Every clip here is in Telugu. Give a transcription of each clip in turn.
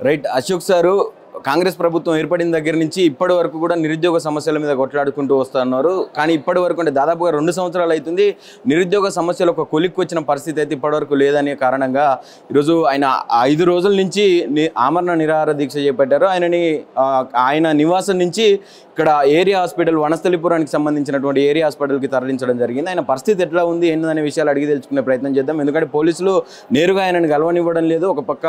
రైట్ అశోక్ సారు కాంగ్రెస్ ప్రభుత్వం ఏర్పడిన దగ్గర నుంచి ఇప్పటి వరకు కూడా నిరుద్యోగ సమస్యల మీద కొట్లాడుకుంటూ వస్తున్నారు. కానీ ఇప్పటి వరకు అంటే దాదాపుగా 2 సంవత్సరాలు అవుతుంది నిరుద్యోగ సమస్యలు ఒక కొలిక్కి వచ్చిన పరిస్థితి అయితే ఇప్పటివరకు లేదనే కారణంగా ఈరోజు ఆయన 5 రోజుల నుంచి ఆమరణ నిరాహార దీక్ష చేపట్టారు. ఆయన నివాసం నుంచి ఇక్కడ ఏరియా హాస్పిటల్ వనస్థలిపురానికి సంబంధించినటువంటి ఏరియా హాస్పిటల్కి తరలించడం జరిగింది. ఆయన పరిస్థితి ఎట్లా ఉంది ఏంటనే విషయాలు అడిగి తెలుసుకునే ప్రయత్నం చేద్దాం. ఎందుకంటే పోలీసులు నేరుగా ఆయనను కలవనివ్వడం లేదు. ఒక పక్క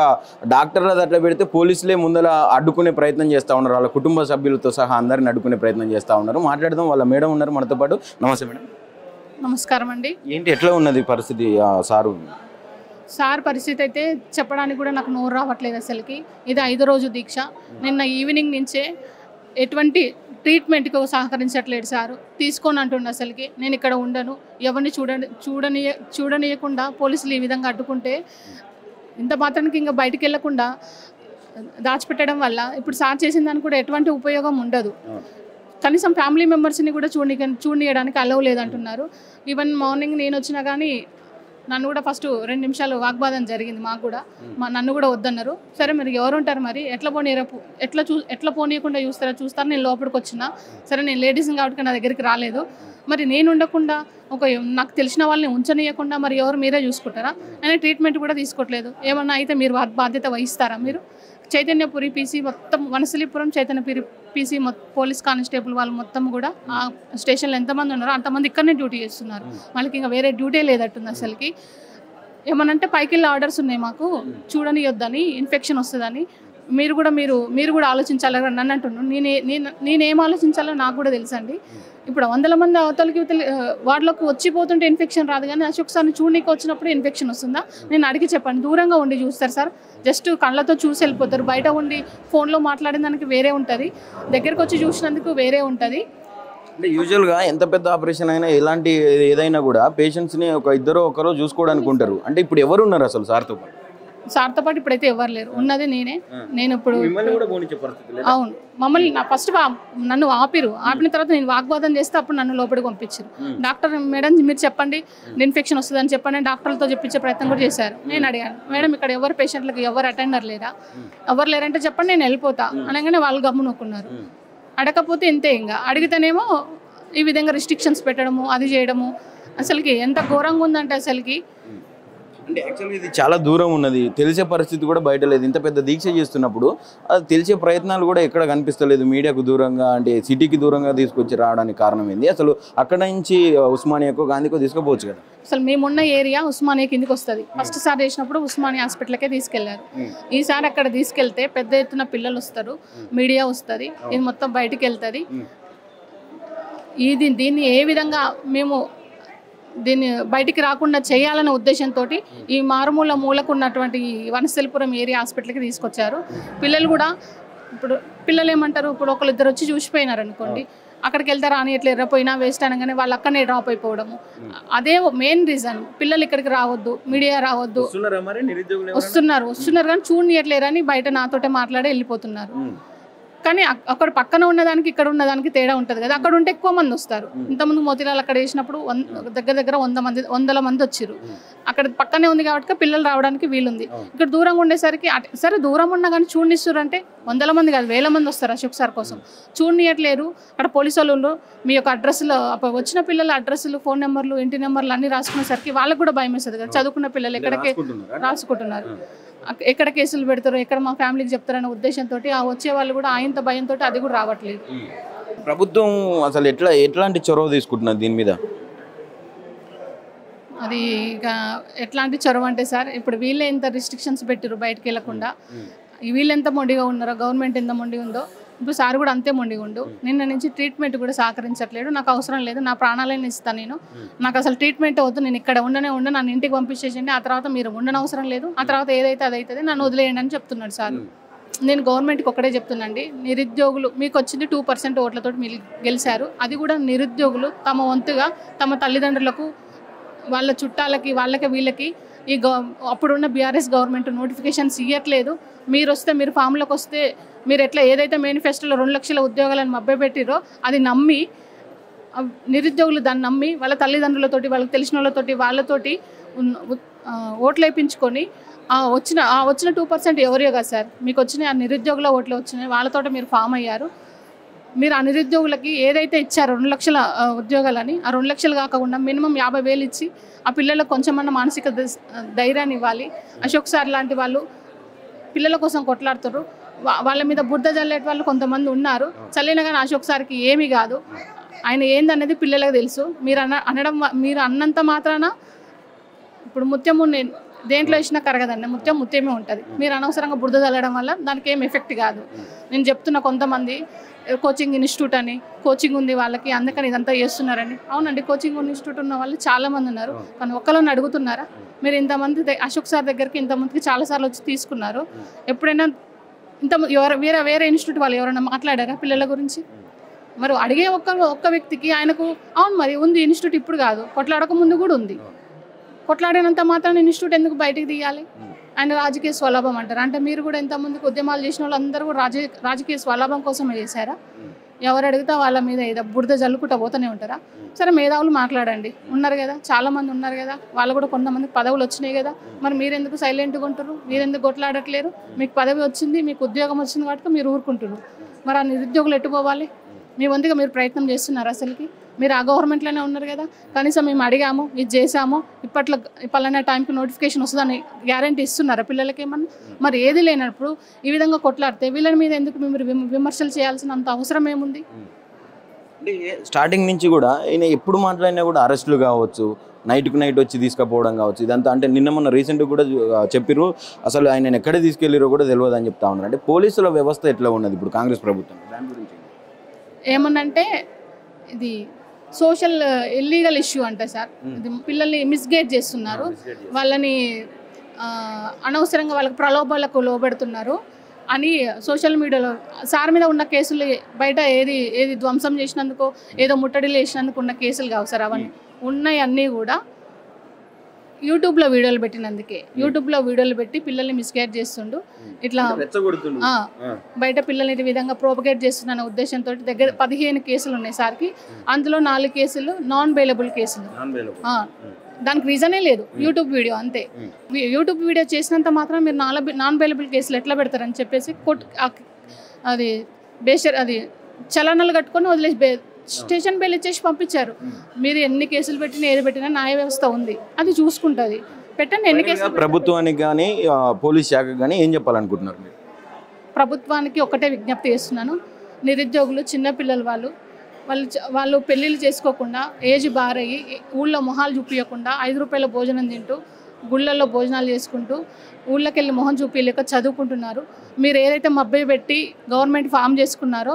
డాక్టర్ల అట్లా పెడితే పోలీసులే ముందల అడ్డుకునే ప్రయత్నం చేస్తూ ఉన్నారు. వాళ్ళ కుటుంబ సభ్యులతో సహా అందరిని అడ్డుకునే ప్రయత్నం చేస్తూ ఉన్నారు. మాట్లాడదాం. వాళ్ళ మేడం ఉన్నారు మనతో పాటు. నమస్తే మేడం. నమస్కారం అండి. ఏంటి ఎట్లా ఉన్నది పరిస్థితి సార్ పరిస్థితి అయితే చెప్పడానికి కూడా నాకు నోరు రావట్లేదు అసలుకి. ఇది 5వ రోజు దీక్ష. నిన్న ఈవినింగ్ నుంచే ఎటువంటి ట్రీట్మెంట్కి సహకరించట్లేదు సారు. తీసుకొని అంటుండే అసలుకి నేను ఇక్కడ ఉండను, ఎవరిని చూడనీయకుండా పోలీసులు ఈ విధంగా అడ్డుకుంటే ఇంత మాత్రానికి ఇంకా బయటికి వెళ్ళకుండా దాచిపెట్టడం వల్ల ఇప్పుడు సార్ చేసిన దానికి కూడా ఎటువంటి ఉపయోగం ఉండదు. కనీసం ఫ్యామిలీ మెంబర్స్ని కూడా చూడనీయడానికి అలవ్ లేదంటున్నారు. ఈవెన్ మార్నింగ్ నేను వచ్చినా కానీ నన్ను కూడా ఫస్ట్ 2 నిమిషాలు వాగ్వాదం జరిగింది. మాకు కూడా నన్ను కూడా వద్దన్నారు. సరే మరి ఎవరు ఉంటారు, మరి ఎట్లా పోనీయకుండా చూస్తారు. నేను లోపలికి వచ్చినా సరే, నేను లేడీస్ని కాబట్టి నా దగ్గరికి రాలేదు. మరి నేను ఉండకుండా నాకు తెలిసిన వాళ్ళని ఉంచనీయకుండా మరి ఎవరు మీరే చూసుకుంటారా? ఆయన ట్రీట్మెంట్ కూడా తీసుకోవట్లేదు. ఏమన్నా అయితే మీరు బాధ్యత వహిస్తారా? మీరు చైతన్యపురి పీసీ మొత్తం Vanasthalipuram Chaitanyapuri PC police constable వాళ్ళు మొత్తం కూడా ఆ స్టేషన్లో ఎంతమంది ఉన్నారో అంతమంది ఇక్కడనే డ్యూటీ చేస్తున్నారు. వాళ్ళకి ఇంకా వేరే డ్యూటీ లేదట్టుంది అసలుకి. ఏమనంటే పైకి వెళ్ళి ఆర్డర్స్ ఉన్నాయి మాకు, చూడనియొద్దని, ఇన్ఫెక్షన్ వస్తుందని. మీరు కూడా ఆలోచించాలి నన్ను అంటున్నాను. నేనేం ఆలోచించాలో నాకు కూడా తెలుసండి. ఇప్పుడు 100 మంది అవతలకి వాటిలోకి వచ్చిపోతుంటే ఇన్ఫెక్షన్ రాదు, కానీ అశోక్ సార్ని చూడనీకి వచ్చినప్పుడు ఇన్ఫెక్షన్ వస్తుందా? నేను అడిగి చెప్పండి. దూరంగా ఉండి చూస్తారు సార్, జస్ట్ కళ్ళతో చూసి వెళ్ళిపోతారు. బయట ఉండి ఫోన్లో మాట్లాడిన దానికి వేరే ఉంటుంది, దగ్గరకు వచ్చి చూసినందుకు వేరే ఉంటుంది. అంటే యూజువల్గా ఎంత పెద్ద ఆపరేషన్ అయినా ఎలాంటి ఏదైనా కూడా పేషెంట్స్ని ఒకరో చూసుకోవడానికి ఉంటారు. అంటే ఇప్పుడు ఎవరు ఉన్నారు అసలు సార్తో పాటు? ఇప్పుడైతే ఎవరు లేరు, ఉన్నది నేనే. నేను ఇప్పుడు అవును, మమ్మల్ని ఫస్ట్ నన్ను ఆపిన తర్వాత నేను వాగ్వాదం చేస్తే అప్పుడు నన్ను లోపలికి పంపించారు. డాక్టర్ మేడం మీరు చెప్పండి, ఇన్ఫెక్షన్ వస్తుందని చెప్పండి, డాక్టర్లతో చెప్పించే ప్రయత్నం కూడా చేశారు. నేను అడిగాను, మేడం ఇక్కడ ఎవరు పేషెంట్లకి ఎవరు అటెండర్ లేరా? ఎవరు లేరంటే చెప్పండి, నేను వెళ్ళిపోతా అనగానే వాళ్ళు గమ్మునొక్కున్నారు. అడగకపోతే ఇంతే, ఇంకా అడిగితేనేమో ఈ విధంగా రిస్ట్రిక్షన్స్ పెట్టడము, అది చేయడము. అసలుకి ఎంత ఘోరంగా ఉందంటే అసలుకి. అంటే యాక్చువల్గా ఇది చాలా దూరం ఉన్నది, తెలిసే పరిస్థితి కూడా బయట లేదు. ఇంత పెద్ద దీక్ష చేస్తున్నప్పుడు అది తెలిసే ప్రయత్నాలు కూడా ఎక్కడ కనిపిస్తలేదు. మీడియాకు దూరంగా, అంటే సిటీకి దూరంగా తీసుకొచ్చి రావడానికి కారణం ఏంది? అసలు అక్కడ నుంచి ఉస్మానియాకో గాంధీకో తీసుకోపోవచ్చు కదా. అసలు మేమున్న ఏరియా ఉస్మానియా కిందికి వస్తుంది. ఫస్ట్ సార్ చేసినప్పుడు ఉస్మానియా హాస్పిటల్కే తీసుకెళ్లారు. ఈసారి అక్కడ తీసుకెళ్తే పెద్ద ఎత్తున పిల్లలు వస్తారు, మీడియా వస్తుంది, ఇది మొత్తం బయటికి వెళ్తుంది. దీన్ని ఏ విధంగా మేము దీన్ని బయటికి రాకుండా చేయాలనే ఉద్దేశంతో ఈ మూలకు ఉన్నటువంటి వనస్థలిపురం ఏరియా హాస్పిటల్కి తీసుకొచ్చారు. పిల్లలు కూడా ఇప్పుడు పిల్లలు ఏమంటారు, ఇప్పుడు ఒకరిద్దరు వచ్చి చూసిపోయినారు అనుకోండి, అక్కడికి వెళ్తే రానియట్లేరా, పోయినా వేస్ట్ అనగానే వాళ్ళు అక్కడనే డ్రాప్ అయిపోవడము. అదే మెయిన్ రీజన్. పిల్లలు ఇక్కడికి రావద్దు, మీడియా రావద్దు. వస్తున్నారు కానీ చూడనియట్లేరని బయట నాతోటే మాట్లాడి వెళ్ళిపోతున్నారు. కానీ అక్కడ పక్కన ఉన్నదానికి ఇక్కడ ఉన్నదానికి తేడా ఉంటుంది కదా. అక్కడ ఉంటే ఎక్కువ మంది వస్తారు. ఇంతకుముందు మోతిలాల్ అక్కడ వేసినప్పుడు దగ్గర 100 మంది వచ్చారు. అక్కడ పక్కనే ఉంది కాబట్టి పిల్లలు రావడానికి వీలుంది. ఇక్కడ దూరంగా ఉండేసరికి సరే దూరం ఉన్నా కానీ చూడనిస్తారు అంటే 100 మంది కాదు 1000 మంది వస్తారు అశోక్ సార్ కోసం. చూడనియట్లేరు. అక్కడ పోలీసు వాళ్ళు మీ యొక్క అడ్రస్లో వచ్చిన పిల్లల అడ్రస్లు, ఫోన్ నెంబర్లు, ఇంటి నెంబర్లు అన్ని రాసుకునేసరికి వాళ్ళకు కూడా భయం వేస్తుంది కదా. చదువుకున్న పిల్లలు ఎక్కడికి రాసుకుంటున్నారు, ఎక్కడ కేసులు పెడతారో, ఎక్కడ మా ఫ్యామిలీకి చెప్తారనే ఉద్దేశంతో ఆ వచ్చే వాళ్ళు కూడా ఆయంత భయంతో అది కూడా రావట్లేదు. ప్రభుత్వం అసలు ఎట్లాంటి చొరవ తీసుకుంటున్నారు దీని మీద? అది ఇక ఎట్లాంటి చొరవ అంటే సార్, ఇప్పుడు వీళ్ళే ఎంత రిస్ట్రిక్షన్స్ పెట్టారు బయటకు వెళ్లకుండా, వీళ్ళు ఎంత మొండిగా ఉన్నారో, గవర్నమెంట్ ఎంత మొండి ఉందో ఇప్పుడు సార్ కూడా అంతే మొండిగా ఉండు. నిన్న నుంచి ట్రీట్మెంట్ కూడా సహకరించట్లేడు. నాకు అవసరం లేదు, నా ప్రాణాలైనా ఇస్తాను, నాకు అసలు ట్రీట్మెంట్ వద్దు, నేను ఇక్కడ నన్ను ఇంటికి పంపించేసిండి, ఆ తర్వాత మీరు ఉండనవసరం లేదు, ఆ తర్వాత ఏదైతే అది అవుతుంది, నన్ను వదిలేయండి అని చెప్తున్నాడు సార్. నేను గవర్నమెంట్కి ఒకటే చెప్తున్నాండి, నిరుద్యోగులు మీకు వచ్చింది 2% ఓట్లతో మీరు గెలిచారు. అది కూడా నిరుద్యోగులు తమ వంతుగా తమ తల్లిదండ్రులకు, వాళ్ళ చుట్టాలకి, వీళ్ళకి అప్పుడున్న బీఆర్ఎస్ గవర్నమెంట్ నోటిఫికేషన్స్ ఇవ్వట్లేదు. మీరు వస్తే, మీరు ఫామ్లోకి వస్తే, మీరు ఎట్లా ఏదైతే మేనిఫెస్టోలో 2 లక్షల ఉద్యోగాలను మభ్యపెట్టిరో అది నమ్మి నిరుద్యోగులు దాన్ని నమ్మి వాళ్ళ తల్లిదండ్రులతోటి, వాళ్ళకి తెలిసిన వాళ్ళతోటి ఓట్లు వేయించుకొని వచ్చిన 2% ఎవరియో కదా సార్, మీకు వచ్చిన ఆ నిరుద్యోగుల ఓట్లు వచ్చినాయి, వాళ్ళతో మీరు ఫామ్ అయ్యారు. మీరు ఆ నిరుద్యోగులకి ఏదైతే ఇచ్చారో 2 లక్షల ఉద్యోగాలని, ఆ 2 లక్షలు కాకుండా మినిమం 50,000 ఇచ్చి ఆ పిల్లలకు కొంచెమన్నా మానసిక ధైర్యాన్ని ఇవ్వాలి. అశోక్ సార్ లాంటి వాళ్ళు పిల్లల కోసం కొట్లాడుతారు. వాళ్ళ మీద బురద జల్లేట వాళ్ళు కొంతమంది ఉన్నారు. చల్లినా కానీ అశోక్ సార్కి ఏమీ కాదు. ఆయన ఏందనేది పిల్లలకు తెలుసు. మీరు అన్నంత మాత్రాన ఇప్పుడు ముత్యము దేంట్లో వేసినా కరగదండి, ముత్యమే ఉంటుంది. మీరు అనవసరంగా బురద చల్లడం వల్ల దానికి ఏం ఎఫెక్ట్ కాదు. నేను చెప్తున్నా, కొంతమంది కోచింగ్ ఇన్స్టిట్యూట్ అని కోచింగ్ ఉంది వాళ్ళకి, అందుకని ఇదంతా చేస్తున్నారని. అవునండి, కోచింగ్ ఇన్స్టిట్యూట్ ఉన్న వాళ్ళు చాలామంది ఉన్నారు, కానీ ఒక్కళ్ళని అడుగుతున్నారా? మీరు ఇంతమంది అశోక్ సార్ దగ్గరికి ఇంతమందికి చాలాసార్లు వచ్చి తీసుకున్నారు. ఎప్పుడైనా వేరే ఇన్స్టిట్యూట్ వాళ్ళు ఎవరైనా మాట్లాడారా పిల్లల గురించి? మరి అడిగే ఒక్క వ్యక్తికి ఆయనకు అవును మరి ఉంది ఇన్స్టిట్యూట్, ఇప్పుడు కాదు, కొట్లాడక ముందు కూడా ఉంది. కొట్లాడినంత మాత్రం ఇన్స్టిట్యూట్ ఎందుకు బయటికి తీయాలి? ఆయన రాజకీయ స్వలాభం అంటారు. అంటే మీరు కూడా ఇంతమందికి ఉద్యమాలు చేసిన వాళ్ళందరూ కూడా రాజకీయ స్వలాభం కోసమే చేశారా? ఎవరు అడిగితే వాళ్ళ మీద ఏదో బురద జల్లుకుంటా పోతూనే ఉంటారా? సరే, మేధావులు మాట్లాడండి, ఉన్నారు కదా, చాలామంది ఉన్నారు కదా, వాళ్ళు కూడా కొంతమందికి పదవులు వచ్చినాయి కదా, మరి మీరెందుకు సైలెంట్గా ఉంటారు? మీరెందుకు కొట్లాడట్లేరు? మీకు పదవి వచ్చింది, మీకు ఉద్యోగం వచ్చింది కాబట్టి మీరు ఊరుకుంటున్నారు. మరి ఆ నిరుద్యోగులు ఎట్టుపోవాలి? మీ వంతుగా మీరు ప్రయత్నం చేస్తున్నారు? అసలుకి మీరు ఆ గవర్నమెంట్లోనే ఉన్నారు కదా, కనీసం మేము అడిగాము, ఇది చేసాము, ఇప్పట్లో పలానా టైంకి నోటిఫికేషన్ వస్తుందని గ్యారంటీ ఇస్తున్నారా పిల్లలకి ఏమన్నా? మరి ఏది లేనప్పుడు ఈ విధంగా కొట్లాడితే వీళ్ళ మీద ఎందుకు మీరు విమర్శలు చేయాల్సినంత అవసరం ఏముంది? అంటే స్టార్టింగ్ నుంచి కూడా ఈయన ఎప్పుడు మాట్లాడినా కూడా అరెస్టులు కావచ్చు, నైట్కి నైట్ వచ్చి తీసుకుపోవడం కావచ్చు, ఇదంతా. అంటే నిన్న మొన్న రీసెంట్గా కూడా చెప్పిర్రు, అసలు ఆయన ఎక్కడ తీసుకెళ్ళిరో కూడా తెలియదు అని చెప్తా ఉన్నారు. అంటే పోలీసుల వ్యవస్థ ఎట్లా ఉన్నది ఇప్పుడు కాంగ్రెస్ ప్రభుత్వం? దాని గురించి ఏమన్నంటే ఇది సోషల్ ఇల్లీగల్ ఇష్యూ అంటే సార్, ఇది పిల్లల్ని మిస్గైడ్ చేస్తున్నారు, వాళ్ళని అనవసరంగా వాళ్ళకి ప్రలోభాలకు లోబెడుతున్నారు అని సోషల్ మీడియాలో సార్ మీద ఉన్న కేసులు బయట ఏది ధ్వంసం చేసినందుకు, ఏదో ముట్టడిలు వేసినందుకు ఉన్న కేసులు కావు సార్. అవన్నీ ఉన్నాయి, అన్నీ కూడా యూట్యూబ్లో వీడియోలు పెట్టినందుకే. యూట్యూబ్లో వీడియోలు పెట్టి పిల్లల్ని మిస్గైడ్ చేస్తుండు, ఇట్లా బయట పిల్లల్ని ఈ విధంగా ప్రోపగేట్ చేస్తున్న ఉద్దేశంతో దగ్గర 15 కేసులు ఉన్నాయి సార్కి. అందులో 4 కేసులు నాన్ బెయిలబుల్ కేసులు. దానికి రీజనే లేదు, యూట్యూబ్ వీడియో అంతే. యూట్యూబ్ వీడియో చేసినంత మాత్రం మీరు నాన్ బెయిలబుల్ కేసులు ఎట్లా పెడతారని చెప్పేసి అది చలనాలు కట్టుకొని వదిలేసి స్టేషన్ బెయిల్ ఇచ్చేసి పంపించారు. మీరు ఎన్ని కేసులు పెట్టినా ఏది పెట్టినా న్యాయ వ్యవస్థ ఉంది, అది చూసుకుంటుంది. పెట్టండి, ఎన్ని కేసులు. ప్రభుత్వానికి కానీ పోలీస్ శాఖ కానీ ఏం చెప్పాలనుకుంటున్నారు మీరు? ప్రభుత్వానికి ఒకటే విజ్ఞప్తి చేస్తున్నాను, నిరుద్యోగులు చిన్నపిల్లలు వాళ్ళు పెళ్ళిళ్ళు చేసుకోకుండా ఏజ్ బారయ్యి ఊళ్ళో మొహాలు చూపించకుండా 5 రూపాయల భోజనం తింటూ గుళ్ళల్లో భోజనాలు చేసుకుంటూ ఊళ్ళకి వెళ్ళి మొహం చూపించలేక చదువుకుంటున్నారు. మీరు ఏదైతే మబ్బై పెట్టి గవర్నమెంట్ ఫామ్ చేసుకున్నారో,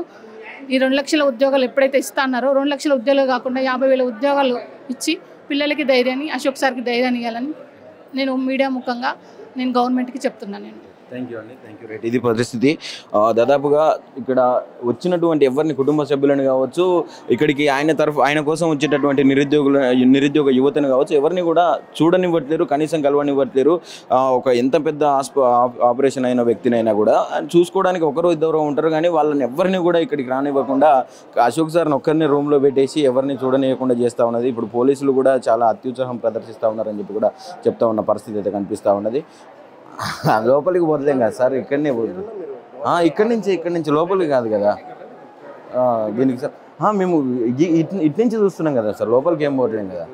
ఈ 2 లక్షల ఉద్యోగాలు ఎప్పుడైతే ఇస్తాన్నారో 2 లక్షల ఉద్యోగాలు కాకుండా 50,000 ఉద్యోగాలు ఇచ్చి పిల్లలకి ధైర్యాన్ని, అశోక్ సార్కి ధైర్యాన్ని ఇవ్వాలని నేను మీడియా ముఖంగా నేను గవర్నమెంట్కి చెప్తున్నాను. నేను థ్యాంక్ యూ అండి, థ్యాంక్ యూ. రైట్, ఇది పరిస్థితి. దాదాపుగా ఇక్కడ వచ్చినటువంటి ఎవరిని కుటుంబ సభ్యులను కావచ్చు, ఇక్కడికి ఆయన కోసం వచ్చేటటువంటి నిరుద్యోగ యువతను కావచ్చు, ఎవరిని కూడా చూడనివ్వట్లేరు, కనీసం కలవనివ్వట్లేరు. ఎంత పెద్ద ఆపరేషన్ అయిన వ్యక్తినైనా కూడా చూసుకోవడానికి ఒకరు ఇద్దరు ఉంటారు, కానీ వాళ్ళని ఎవరిని కూడా ఇక్కడికి రానివ్వకుండా అశోక్ సార్ని ఒక్కరిని రూమ్లో పెట్టేసి ఎవరిని చూడనివ్వకుండా చేస్తూ ఉన్నది. ఇప్పుడు పోలీసులు కూడా చాలా అత్యుత్సాహం ప్రదర్శిస్తూ ఉన్నారని చెప్పి కూడా చెప్తా ఉన్న పరిస్థితి అయితే కనిపిస్తూ ఉన్నది. లోపలికి పోతలేం కదా సార్, ఇక్కడనే పోతుంది. ఇక్కడి నుంచి లోపలికి కాదు కదా దీనికి సార్. మేము ఇటు నుంచి చూస్తున్నాం కదా సార్, లోపలికి ఏం పోవట్లేం కదా.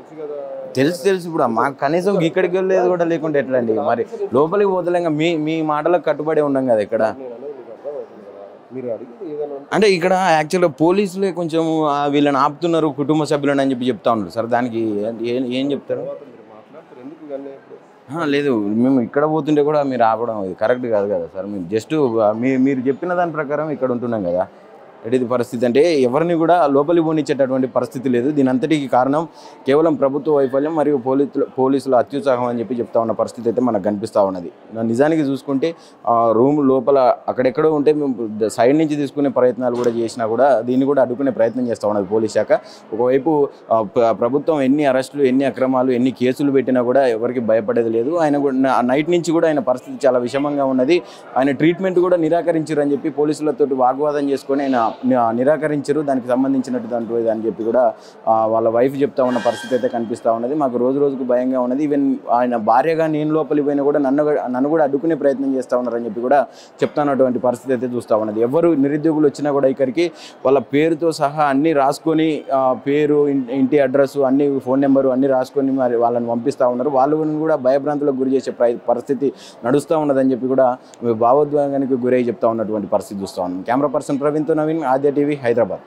తెలుసు ఇప్పుడు మాకు కనీసం ఇక్కడికి వెళ్ళేది కూడా లేకుంటే ఎట్లా అండి? మరి లోపలికి పోతలేం, మీ మాటలకు కట్టుబడి ఉన్నాం కదా ఇక్కడ. అంటే ఇక్కడ యాక్చువల్గా పోలీసులే కొంచెం వీళ్ళని ఆపుతున్నారు కుటుంబ సభ్యులను అని చెప్పి చెప్తా ఉన్నారు సార్. దానికి ఏం చెప్తారు? లేదు, మేము ఇక్కడ పోతుంటే కూడా మీరు ఆపడం కరెక్ట్ కాదు కదా సార్. మేము జస్ట్ మీరు చెప్పిన దాని ప్రకారం ఇక్కడ ఉంటున్నాం కదా. ఇది పరిస్థితి. అంటే ఎవరిని కూడా లోపలి పోనిచ్చేటటువంటి పరిస్థితి లేదు. దీని అంతటికి కారణం కేవలం ప్రభుత్వ వైఫల్యం మరియు పోలీసుల అత్యుత్సాహం అని చెప్పి చెప్తా ఉన్న పరిస్థితి అయితే మనకు కనిపిస్తూ ఉన్నది. నిజానికి చూసుకుంటే రూమ్ లోపల అక్కడెక్కడో ఉంటే మేము సైడ్ నుంచి తీసుకునే ప్రయత్నాలు కూడా చేసినా కూడా దీన్ని కూడా అడ్డుకునే ప్రయత్నం చేస్తూ ఉన్నది పోలీస్ శాఖ. ఒకవైపు ప్రభుత్వం ఎన్ని అరెస్టులు, ఎన్ని అక్రమాలు, ఎన్ని కేసులు పెట్టినా కూడా ఎవరికి భయపడేది లేదు. ఆయన కూడా నైట్ నుంచి కూడా ఆయన పరిస్థితి చాలా విషమంగా ఉన్నది. ఆయన ట్రీట్మెంట్ కూడా నిరాకరించారని చెప్పి పోలీసులతో వాగ్వాదం చేసుకొని ఆయన నిరాకరించరు దానికి సంబంధించినటువంటి అని చెప్పి కూడా వాళ్ళ వైఫ్ చెప్తా ఉన్న పరిస్థితి అయితే కనిపిస్తూ ఉన్నది. మాకు రోజు రోజుకు భయంగా ఉన్నది. ఈవెన్ ఆయన భార్యగా నేను లోపలికి పోయినా కూడా నన్ను కూడా అడ్డుకునే ప్రయత్నం చేస్తూ ఉన్నారని చెప్పి కూడా చెప్తున్నటువంటి పరిస్థితి అయితే చూస్తూ ఉన్నది. ఎవరు నిరుద్యోగులు వచ్చినా కూడా ఇక్కడికి వాళ్ళ పేరుతో సహా అన్నీ రాసుకొని పేరు, ఇంటి అడ్రస్, అన్ని ఫోన్ నెంబరు అన్నీ రాసుకొని మరి వాళ్ళని పంపిస్తూ ఉన్నారు. వాళ్ళని కూడా భయభ్రాంతులకు గురి చేసే పరిస్థితి నడుస్తూ ఉన్నదని చెప్పి కూడా భావోద్వేగానికి గురై చెప్తా ఉన్నటువంటి పరిస్థితి చూస్తూ ఉన్నాం. కెమెరా పర్సన్ ప్రవీణ్తో నవీన్, ఆద్య టీవీ, హైదరాబాద్.